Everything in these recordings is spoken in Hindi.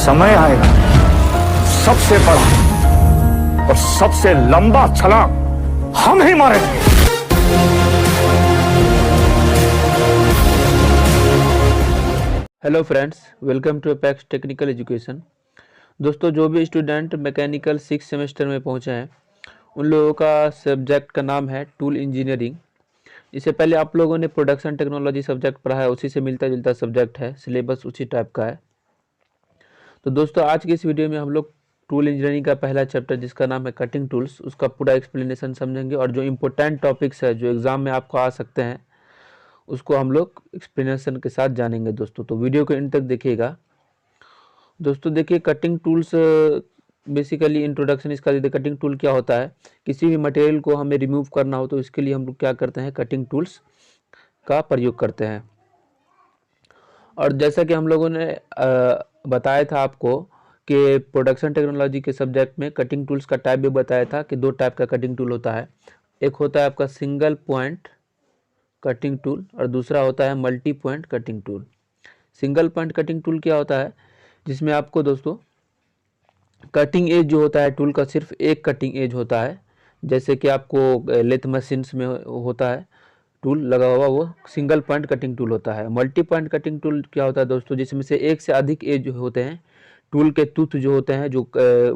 समय आएगा, सबसे बड़ा और सबसे लंबा छलांग हम ही मारेंगे। Hello friends, welcome to Apex technical education. दोस्तों, जो भी स्टूडेंट मैकेनिकल 6 सेमेस्टर में पहुंचे हैं उन लोगों का सब्जेक्ट का नाम है टूल इंजीनियरिंग। इससे पहले आप लोगों ने प्रोडक्शन टेक्नोलॉजी सब्जेक्ट पढ़ा है, उसी से मिलता जुलता सब्जेक्ट है, सिलेबस उसी टाइप का है। तो दोस्तों, आज की इस वीडियो में हम लोग टूल इंजीनियरिंग का पहला चैप्टर जिसका नाम है कटिंग टूल्स, उसका पूरा एक्सप्लेनेशन समझेंगे और जो इम्पोर्टेंट टॉपिक्स है जो एग्ज़ाम में आपको आ सकते हैं उसको हम लोग एक्सप्लेनेशन के साथ जानेंगे। दोस्तों, तो वीडियो को इन तक देखिएगा। दोस्तों देखिए, कटिंग टूल्स बेसिकली इंट्रोडक्शन इसका देखिए। कटिंग टूल क्या होता है? किसी भी मटेरियल को हमें रिमूव करना हो तो इसके लिए हम लोग क्या करते हैं, कटिंग टूल्स का प्रयोग करते हैं। और जैसा कि हम लोगों ने बताया था आपको कि प्रोडक्शन टेक्नोलॉजी के सब्जेक्ट में कटिंग टूल्स का टाइप भी बताया था कि दो टाइप का कटिंग टूल होता है। एक होता है आपका सिंगल पॉइंट कटिंग टूल और दूसरा होता है multi point cutting tool. Single point cutting tool क्या होता है? जिसमें आपको दोस्तों कटिंग एज जो होता है टूल का सिर्फ एक कटिंग एज होता है। जैसे कि आपको लेथ मशीन्स में होता है टूल लगा हुआ, वो सिंगल पॉइंट कटिंग टूल होता है। मल्टी पॉइंट कटिंग टूल क्या होता है दोस्तों? जिसमें से एक से अधिक एज होते हैं। टूल के टूथ जो होते हैं, जो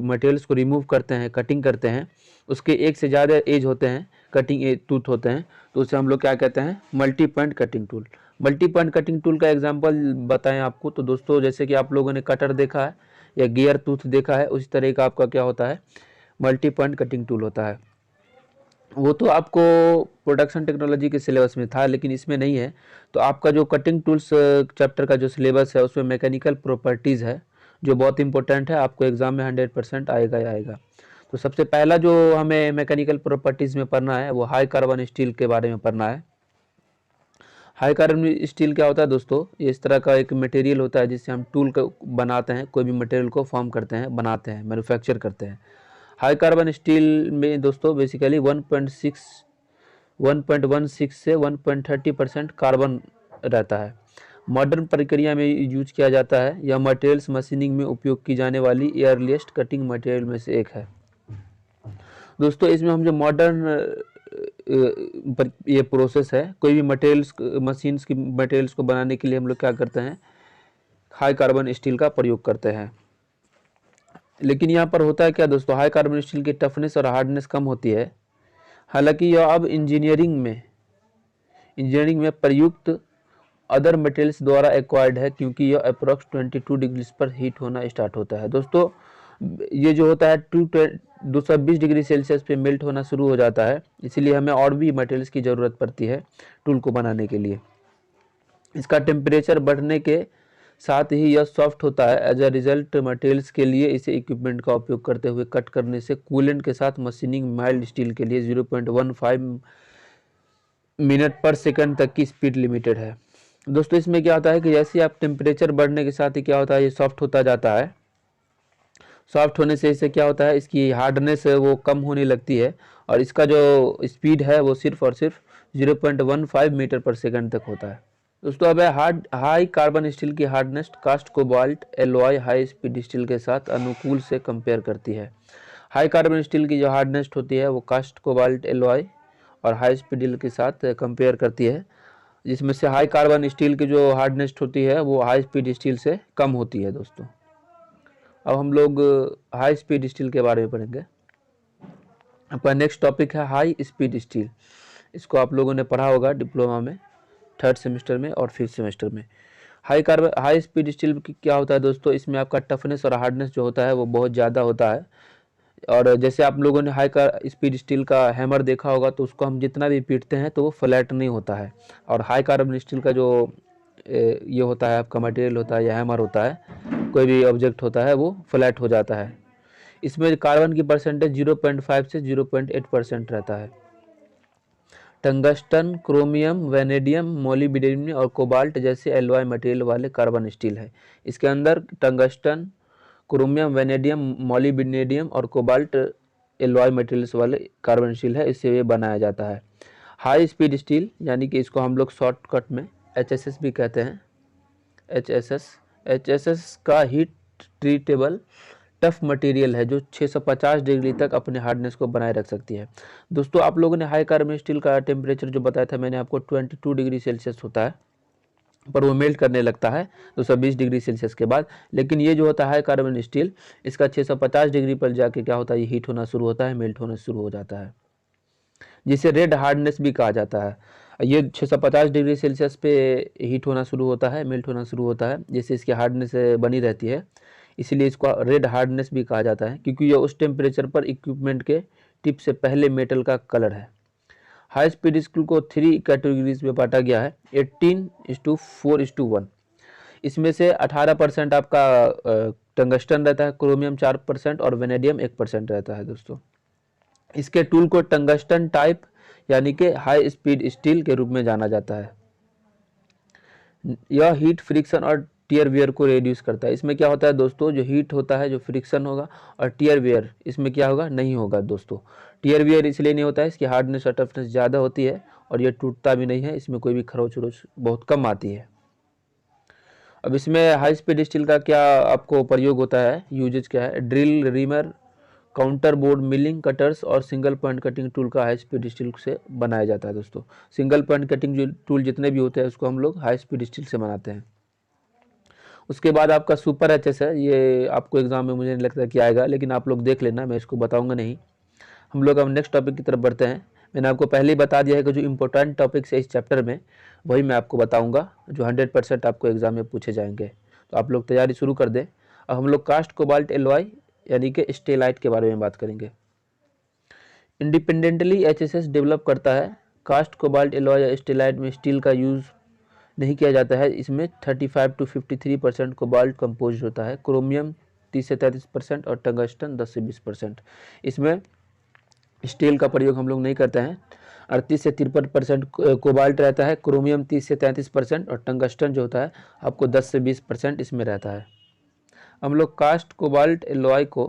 मटेरियल्स को रिमूव करते हैं, कटिंग करते हैं, उसके एक से ज़्यादा एज होते हैं, कटिंग एज टूथ होते हैं, तो उसे हम लोग क्या कहते हैं, multi point cutting tool. Multi point cutting tool का एग्जांपल बताएं आपको तो दोस्तों, जैसे कि आप लोगों ने कटर देखा है या गियर टूथ देखा है, उसी तरह का आपका क्या होता है, मल्टी पॉइंट कटिंग टूल होता है। वो तो आपको प्रोडक्शन टेक्नोलॉजी के सिलेबस में था, लेकिन इसमें नहीं है। तो आपका जो कटिंग टूल्स चैप्टर का जो सिलेबस है उसमें मैकेनिकल प्रॉपर्टीज़ है जो बहुत इंपॉर्टेंट है, आपको एग्जाम में 100% आएगा ही आएगा। तो सबसे पहला जो हमें मैकेनिकल प्रॉपर्टीज़ में पढ़ना है वो हाई कार्बन स्टील के बारे में पढ़ना है। हाई कार्बन स्टील क्या होता है दोस्तों? ये इस तरह का एक मटेरियल होता है जिससे हम टूल को बनाते हैं, कोई भी मटेरियल को फॉर्म करते हैं, बनाते हैं, मैन्युफैक्चर करते हैं। हाई कार्बन स्टील में दोस्तों बेसिकली 1.16 से 1.30% कार्बन रहता है। मॉडर्न प्रक्रिया में यूज किया जाता है। यह मटेरियल्स मशीनिंग में उपयोग की जाने वाली एयरलेस्ट कटिंग मटेरियल में से एक है। दोस्तों, इसमें हम जो मॉडर्न ये प्रोसेस है, कोई भी मटेरियल्स मशीन्स की मटेरियल्स को बनाने के लिए हम लोग क्या करते हैं, हाई कार्बन स्टील का प्रयोग करते हैं। लेकिन यहाँ पर होता है क्या दोस्तों, हाई कार्बन स्टील की टफनेस और हार्डनेस कम होती है। हालांकि यह अब इंजीनियरिंग में प्रयुक्त अदर मटेरियल्स द्वारा एक्वायर्ड है, क्योंकि यह अप्रोक्स 22 डिग्रीज पर हीट होना स्टार्ट होता है। दोस्तों, ये जो होता है 220 डिग्री सेल्सियस पे मेल्ट होना शुरू हो जाता है, इसीलिए हमें और भी मटेरियल्स की ज़रूरत पड़ती है टूल को बनाने के लिए। इसका टेम्परेचर बढ़ने के साथ ही यह सॉफ्ट होता है। एज अ रिजल्ट मटेरियल्स के लिए इसे इक्विपमेंट का उपयोग करते हुए कट करने से कूलेंट के साथ मशीनिंग माइल्ड स्टील के लिए 0.15 मिनट पर सेकंड तक की स्पीड लिमिटेड है। दोस्तों, इसमें क्या होता है कि जैसे आप टेम्परेचर बढ़ने के साथ ही क्या होता है, ये सॉफ्ट होता जाता है। सॉफ्ट होने से इससे क्या होता है, इसकी हार्डनेस है वो कम होने लगती है और इसका जो स्पीड है वो सिर्फ और सिर्फ 0.15 मीटर पर सेकंड तक होता है। दोस्तों, अब हाई कार्बन स्टील की hardness cast cobalt alloy high speed steel के साथ अनुकूल से कंपेयर करती है। हाई कार्बन स्टील की जो हार्डनेस होती है वो कास्ट कोबाल्ट एलॉय और हाई स्पीड स्टील के साथ कंपेयर करती है, जिसमें से हाई कार्बन स्टील की जो हार्डनेस होती है वो हाई स्पीड स्टील से कम होती है। दोस्तों, अब हम लोग हाई स्पीड स्टील के बारे में पढ़ेंगे। आपका नेक्स्ट टॉपिक है हाई स्पीड स्टील। इसको आप लोगों ने पढ़ा होगा डिप्लोमा में 3rd सेमेस्टर में और 5th सेमेस्टर में। हाई स्पीड स्टील क्या होता है दोस्तों? इसमें आपका टफनेस और हार्डनेस जो होता है वो बहुत ज़्यादा होता है। और जैसे आप लोगों ने हाई स्पीड स्टील का हैमर देखा होगा तो उसको हम जितना भी पीटते हैं तो वो फ्लैट नहीं होता है। और हाई कार्बन स्टील का जो ये होता है आपका मटेरियल होता है या हैमर होता है, कोई भी ऑब्जेक्ट होता है वो फ्लैट हो जाता है। इसमें कार्बन की परसेंटेज 0.5 से 0.8% रहता है। टंगस्टन, क्रोमियम, वेनेडियम, मोलिब्डेनम और कोबाल्ट जैसे एलॉय मटेरियल वाले कार्बन स्टील है। इसके अंदर टंगस्टन, क्रोमियम, वेनेडियम, मोलिब्डेनम और कोबाल्ट एलॉय मटेरियल्स वाले कार्बन स्टील है, इससे ये बनाया जाता है। हाई स्पीड स्टील यानी कि इसको हम लोग शॉर्टकट में HSS भी कहते हैं। HSS का हीट ट्रीटेबल टफ मटेरियल है जो 650 डिग्री तक अपने हार्डनेस को बनाए रख सकती है। दोस्तों आप लोगों ने हाई कार्बन स्टील का टेम्परेचर जो बताया था मैंने आपको 22 डिग्री सेल्सियस होता है, पर वो मेल्ट करने लगता है 220 डिग्री सेल्सियस के बाद। लेकिन ये जो होता है हाई कार्बन स्टील, इसका 650 डिग्री पर जाके क्या होता है, ये हीट होना शुरू होता है, मेल्ट होना शुरू हो जाता है, जिसे रेड हार्डनेस भी कहा जाता है। ये 650 डिग्री सेल्सियस पे हीट होना शुरू होता है, मेल्ट होना शुरू होता है, जिससे इसकी हार्डनेस बनी रहती है, इसीलिए इसको रेड हार्डनेस भी कहा जाता है, क्योंकि यह उस टेम्परेचर पर इक्विपमेंट के टिप से पहले मेटल का कलर है। हाई स्पीड स्टील को 3 कैटेगरीज में बांटा गया है, 18:4:1। इसमें से 18% आपका टंगस्टन रहता है, क्रोमियम 4% और वेनेडियम 1% रहता है। दोस्तों इसके टूल को टंगस्टन टाइप यानी कि हाई स्पीड स्टील के रूप में जाना जाता है। यह हीट फ्रिक्शन और टियर वियर को रिड्यूस करता है। इसमें क्या होता है दोस्तों, जो हीट होता है, जो फ्रिक्शन होगा, और टियर वियर इसमें क्या होगा, नहीं होगा दोस्तों। टियर वियर इसलिए नहीं होता है, इसकी हार्डनेस और टफनेस ज़्यादा होती है और ये टूटता भी नहीं है, इसमें कोई भी खरोच उरोच बहुत कम आती है। अब इसमें हाई स्पीड स्टील का क्या आपको प्रयोग होता है, यूजेज क्या है, drill, reamer, counter board, milling, cutters और सिंगल पॉइंट कटिंग टूल का हाई स्पीड स्टील से बनाया जाता है। दोस्तों सिंगल पॉइंट कटिंग जो टूल जितने भी होते हैं उसको हम लोग हाई स्पीड स्टील से बनाते हैं। उसके बाद आपका सुपर एचएस है, ये आपको एग्जाम में मुझे नहीं लगता कि आएगा, लेकिन आप लोग देख लेना, मैं इसको बताऊंगा नहीं। हम लोग अब नेक्स्ट टॉपिक की तरफ बढ़ते हैं। मैंने आपको पहले ही बता दिया है कि जो इंपॉर्टेंट टॉपिक्स है इस चैप्टर में वही मैं आपको बताऊंगा, जो 100% आपको एग्जाम में पूछे जाएंगे। तो आप लोग तैयारी शुरू कर दें। अब हम लोग कास्ट कोबाल्ट एलॉय यानी कि स्टेलाइट के बारे में बात करेंगे। इंडिपेंडेंटली एचएसएस डेवलप करता है। कास्ट कोबाल्ट एलॉय या स्टेलाइट में स्टील का यूज़ नहीं किया जाता है। इसमें 35 to 53% कोबाल्ट कंपोज होता है, क्रोमियम 30 से 33% और टंगस्टन 10 से 20%। इसमें स्टील का प्रयोग हम लोग नहीं करते हैं। 38 से 53% कोबाल्ट रहता है, क्रोमियम 30 से 33% और टंगस्टन जो होता है आपको 10 से 20% इसमें रहता है। हम लोग कास्ट कोबाल्ट एलॉय को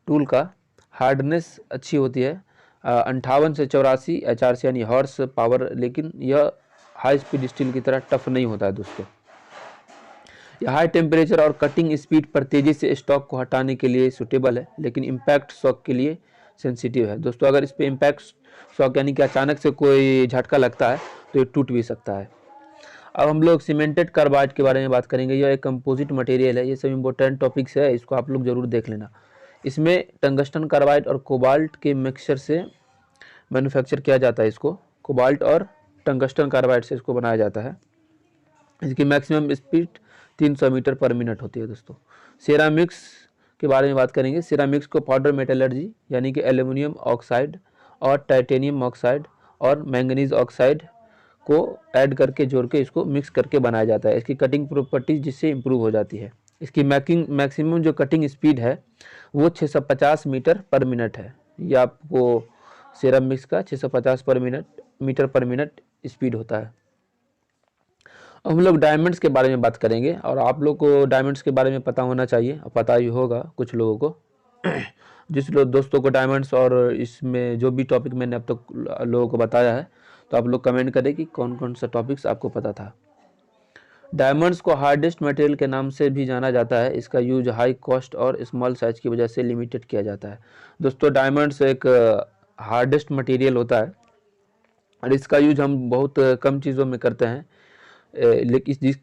टूल का हार्डनेस अच्छी होती है 58 से 84 HRC यानी हॉर्स पावर, लेकिन यह हाई स्पीड स्टील की तरह टफ नहीं होता है। दोस्तों यह हाई टेम्परेचर और कटिंग स्पीड पर तेज़ी से स्टॉक को हटाने के लिए सूटेबल है, लेकिन इम्पैक्ट शॉक के लिए सेंसिटिव है। दोस्तों अगर इस पर इम्पैक्ट शॉक यानी कि अचानक से कोई झटका लगता है तो ये टूट भी सकता है। अब हम लोग सीमेंटेड कार्बाइड के बारे में बात करेंगे। यह एक कंपोजिट मटेरियल है। ये सब इंपॉर्टेंट टॉपिक्स है, इसको आप लोग जरूर देख लेना। इसमें टंगस्टन कार्बाइड और कोबाल्ट के मिक्सचर से मैन्युफैक्चर किया जाता है। इसको कोबाल्ट और टंगस्टन कार्बाइड से इसको बनाया जाता है। इसकी मैक्सिमम स्पीड 300 मीटर पर मिनट होती है। दोस्तों सेरामिक्स के बारे में बात करेंगे। सेरामिक्स को पाउडर मेटलर्जी यानी कि एल्यूमिनियम ऑक्साइड और टाइटेनियम ऑक्साइड और मैंगनीज ऑक्साइड को ऐड करके जोड़ के इसको मिक्स करके बनाया जाता है। इसकी कटिंग प्रॉपर्टीज जिससे इम्प्रूव हो जाती है। इसकी मैक्सिमम जो कटिंग स्पीड है वो 650 मीटर पर मिनट है। ये आपको सेरामिक्स का 650 मीटर पर मिनट स्पीड होता है। अब हम लोग डायमंड्स के बारे में बात करेंगे, और आप लोग को डायमंड्स के बारे में पता होना चाहिए, और पता ही होगा कुछ लोगों को। जिस दोस्तों को डायमंड्स और इसमें जो भी टॉपिक मैंने अब तक लोगों को बताया है, तो आप लोग कमेंट करें कि कौन कौन सा टॉपिक्स आपको पता था। डायमंड्स को हार्डेस्ट मटेरियल के नाम से भी जाना जाता है। इसका यूज हाई कॉस्ट और स्मॉल साइज की वजह से लिमिटेड किया जाता है। दोस्तों डायमंड्स एक हार्डेस्ट मटेरियल होता है और इसका यूज हम बहुत कम चीज़ों में करते हैं, लेकिन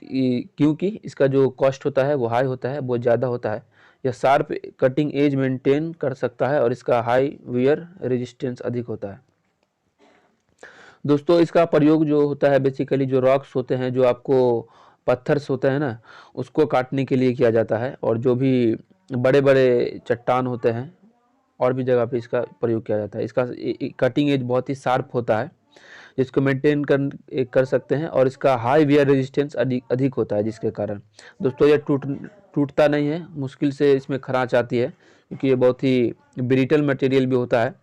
क्योंकि इसका जो कॉस्ट होता है वो हाई होता है, बहुत ज़्यादा होता है। यह शार्प कटिंग एज मेंटेन कर सकता है और इसका हाई वियर रेजिस्टेंस अधिक होता है। दोस्तों इसका प्रयोग जो होता है बेसिकली जो रॉक्स होते हैं, जो आपको पत्थर्स होते हैं ना, उसको काटने के लिए किया जाता है, और जो भी बड़े बड़े चट्टान होते हैं और भी जगह पे इसका प्रयोग किया जाता है। इसका कटिंग एज बहुत ही शार्प होता है जिसको मेंटेन कर सकते हैं, और इसका हाई वियर रेजिस्टेंस अधिक होता है, जिसके कारण दोस्तों ये टूटता नहीं है, मुश्किल से इसमें खरांच आती है क्योंकि ये बहुत ही ब्रिटल मटेरियल भी होता है।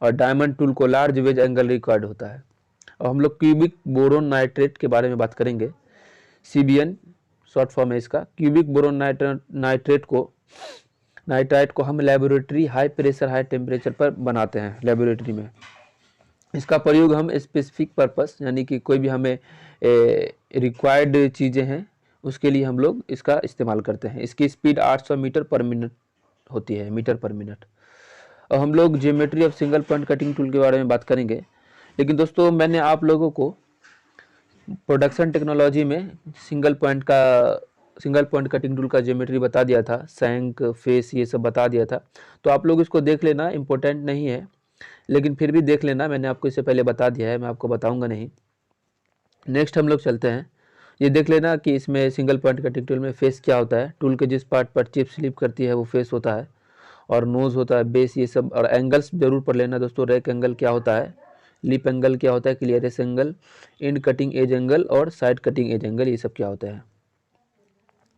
और डायमंड टूल को लार्ज वेज एंगल रिक्वायर्ड होता है। और हम लोग क्यूबिक बोरोन नाइट्रेट के बारे में बात करेंगे। CBN शॉर्ट फॉर्म है इसका। क्यूबिक बोरोन नाइट्राइट को हम laboratory high pressure high temperature पर बनाते हैं लेबोरेटरी में। इसका प्रयोग हम स्पेसिफिक पर्पस यानी कि कोई भी हमें रिक्वायर्ड चीज़ें हैं उसके लिए हम लोग इसका इस्तेमाल करते हैं। इसकी स्पीड 800 मीटर पर मिनट होती है, मीटर पर मिनट। और हम लोग geometry of single point cutting tool के बारे में बात करेंगे। लेकिन दोस्तों मैंने आप लोगों को प्रोडक्शन टेक्नोलॉजी में सिंगल पॉइंट कटिंग टूल का ज्योमेट्री बता दिया था, सैंक, फेस, ये सब बता दिया था। तो आप लोग इसको देख लेना, इम्पोर्टेंट नहीं है लेकिन फिर भी देख लेना, मैंने आपको इससे पहले बता दिया है, मैं आपको बताऊंगा नहीं। नेक्स्ट हम लोग चलते हैं, ये देख लेना कि इसमें सिंगल पॉइंट कटिंग टूल में फेस क्या होता है। टूल के जिस पार्ट पर चिप स्लिप करती है वो फेस होता है, और नोज़ होता है, बेस, ये सब। और एंगल्स जरूर पढ़ लेना दोस्तों, रैक एंगल क्या होता है, लिप एंगल क्या होता है, clearance angle, and cutting edge angle और साइड कटिंग एज एंगल, ये सब क्या होता है।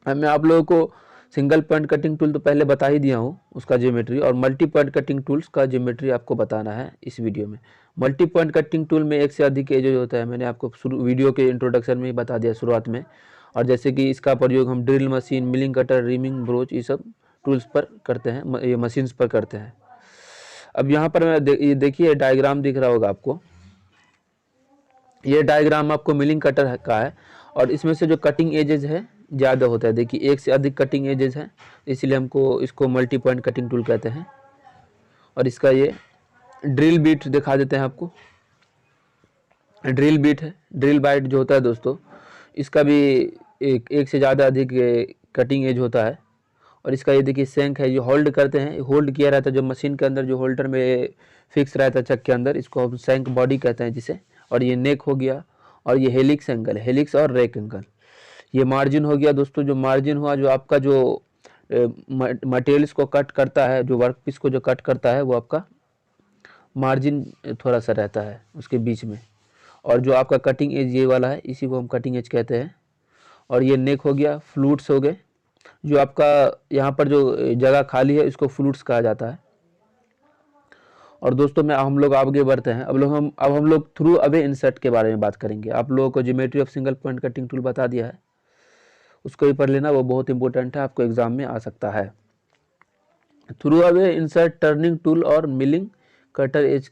अब मैं आप लोगों को सिंगल पॉइंट कटिंग टूल तो पहले बता ही दिया हूँ उसका ज्योमेट्री, और मल्टी पॉइंट कटिंग टूल्स का ज्योमेट्री आपको बताना है इस वीडियो में। मल्टी पॉइंट कटिंग टूल में एक से अधिक एजेज होता है, मैंने आपको वीडियो के इंट्रोडक्शन में ही बता दिया शुरुआत में। और जैसे कि इसका प्रयोग हम drill machine, milling cutter, rhyming, broach, ये सब टूल्स पर करते हैं, ये मशीन्स पर करते हैं। अब यहाँ पर ये देखिए डायग्राम दिख रहा होगा आपको, ये डायग्राम आपको मिलिंग कटर का है, और इसमें से जो कटिंग एजेज है ज़्यादा होता है। देखिए एक से अधिक कटिंग एजेस हैं, इसलिए हमको इसको मल्टी पॉइंट कटिंग टूल कहते हैं। और इसका ये ड्रिल बीट दिखा देते हैं आपको, ड्रिल बीट है, ड्रिल बाइट जो होता है दोस्तों, इसका भी एक से ज़्यादा अधिक कटिंग एज होता है। और इसका ये देखिए सैंक है, ये होल्ड करते हैं, होल्ड किया रहता है जो मशीन के अंदर, जो होल्डर में फिक्स रहता है चक के अंदर, इसको हम सैंक बॉडी कहते हैं जिसे। और ये नेक हो गया, और ये हेलिक्स एंगल, हेलिक्स और रैक एंगल। ये मार्जिन हो गया दोस्तों, जो मार्जिन हुआ, जो आपका जो मटेरियल्स को कट करता है, जो वर्क पीस को जो कट करता है, वो आपका मार्जिन थोड़ा सा रहता है उसके बीच में। और जो आपका कटिंग एज ये वाला है, इसी को हम कटिंग एज कहते हैं। और ये नेक हो गया, फ्लूट्स हो गए, जो आपका यहाँ पर जो जगह खाली है इसको फ्लूट्स कहा जाता है। और दोस्तों हम लोग आगे बढ़ते हैं, अब हम लोग थ्रू अवे इंसर्ट के बारे में बात करेंगे। आप लोगों को geometry of single point cutting tool बता दिया है, उसको भी पढ़ लेना, वो बहुत इंपॉर्टेंट है, आपको एग्जाम में आ सकता है। Through away insert turning tool और मिलिंग कटर एज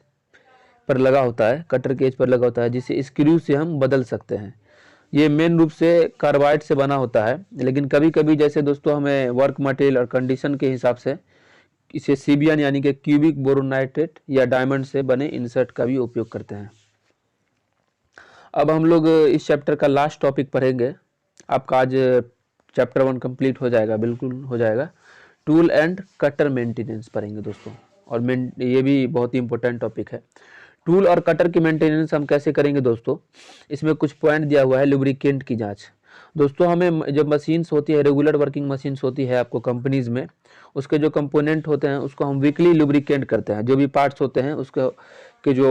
पर लगा होता है, कटर के एज पर लगा होता है, जिसे स्क्रू से हम बदल सकते हैं। ये मेन रूप से कार्बाइड से बना होता है, लेकिन कभी कभी जैसे दोस्तों हमें वर्क मटेरियल और कंडीशन के हिसाब से इसे सीबियन यानी कि क्यूबिक बोरोनाइट्रेट या डायमंड से बने इंसर्ट का भी उपयोग करते हैं। अब हम लोग इस चैप्टर का लास्ट टॉपिक पढ़ेंगे। आपका आज चैप्टर 1 कंप्लीट हो जाएगा, बिल्कुल हो जाएगा। टूल एंड कटर मेंटेनेंस पढ़ेंगे दोस्तों, और ये भी बहुत ही इंपॉर्टेंट टॉपिक है। टूल और कटर की मेंटेनेंस हम कैसे करेंगे दोस्तों, इसमें कुछ पॉइंट दिया हुआ है। लुब्रिकेंट की जांच दोस्तों, हमें जब मशीन्स होती है, रेगुलर वर्किंग मशीन्स होती है आपको कंपनीज में, उसके जो कंपोनेंट होते हैं उसको हम वीकली लुब्रिकेंट करते हैं। जो भी पार्ट्स होते हैं उसके के जो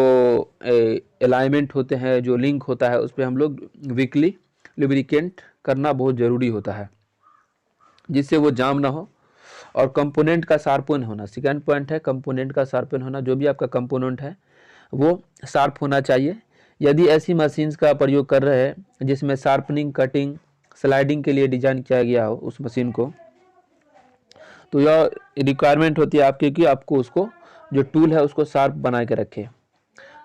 अलाइनमेंट होते हैं, जो लिंक होता है, उस पर हम लोग वीकली लुब्रिकेंट करना बहुत ज़रूरी होता है, जिससे वो जाम ना हो। और कंपोनेंट का शार्पन होना, सेकंड पॉइंट है कंपोनेंट का शार्पन होना। जो भी आपका कंपोनेंट है वो शार्प होना चाहिए। यदि ऐसी मशीन्स का प्रयोग कर रहे हैं जिसमें शार्पनिंग, कटिंग, स्लाइडिंग के लिए डिजाइन किया गया हो उस मशीन को, तो यह रिक्वायरमेंट होती है आपकी कि आपको उसको जो टूल है उसको शार्प बना के रखें।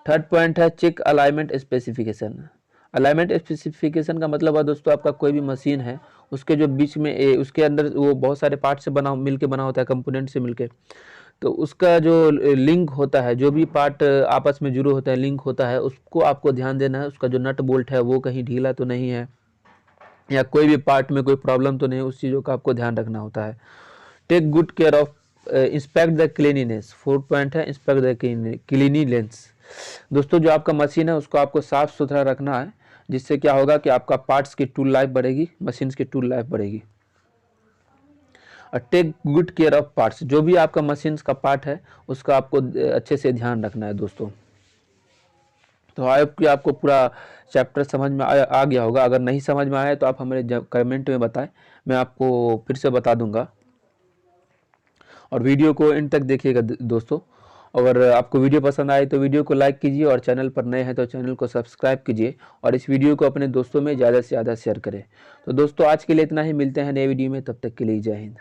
थर्ड पॉइंट है check alignment specification. Alignment specification का मतलब है दोस्तों, आपका कोई भी मशीन है उसके जो बीच में उसके अंदर वो बहुत सारे पार्ट से मिलके बना होता है, कंपोनेंट से मिलके, तो उसका जो लिंक होता है, जो भी पार्ट आपस में जुड़े होता है, लिंक होता है, उसको आपको ध्यान देना है। उसका जो नट बोल्ट है वो कहीं ढीला तो नहीं है, या कोई भी पार्ट में कोई प्रॉब्लम तो नहीं है, उस चीज़ों का आपको ध्यान रखना होता है। Take good care of inspect the cleanliness. Fourth point है इंस्पेक्ट द क्लीनिनेस। दोस्तों जो आपका मशीन है उसको आपको साफ सुथरा रखना है, जिससे क्या होगा कि आपका पार्ट्स की टूल लाइफ बढ़ेगी, मशीन्स की टूल लाइफ बढ़ेगी। और take good care of parts, जो भी आपका मशीन्स का पार्ट है उसका आपको अच्छे से ध्यान रखना है दोस्तों। तो आई होप कि आपको पूरा चैप्टर समझ में आ गया होगा। अगर नहीं समझ में आया तो आप हमें कमेंट में बताएं, मैं आपको फिर से बता दूंगा। और वीडियो को एंड तक देखिएगा दोस्तों। अगर आपको वीडियो पसंद आए तो वीडियो को लाइक कीजिए, और चैनल पर नए हैं तो चैनल को सब्सक्राइब कीजिए, और इस वीडियो को अपने दोस्तों में ज़्यादा से ज़्यादा शेयर करें। तो दोस्तों आज के लिए इतना ही, मिलते हैं नए वीडियो में, तब तक के लिए जय हिंद।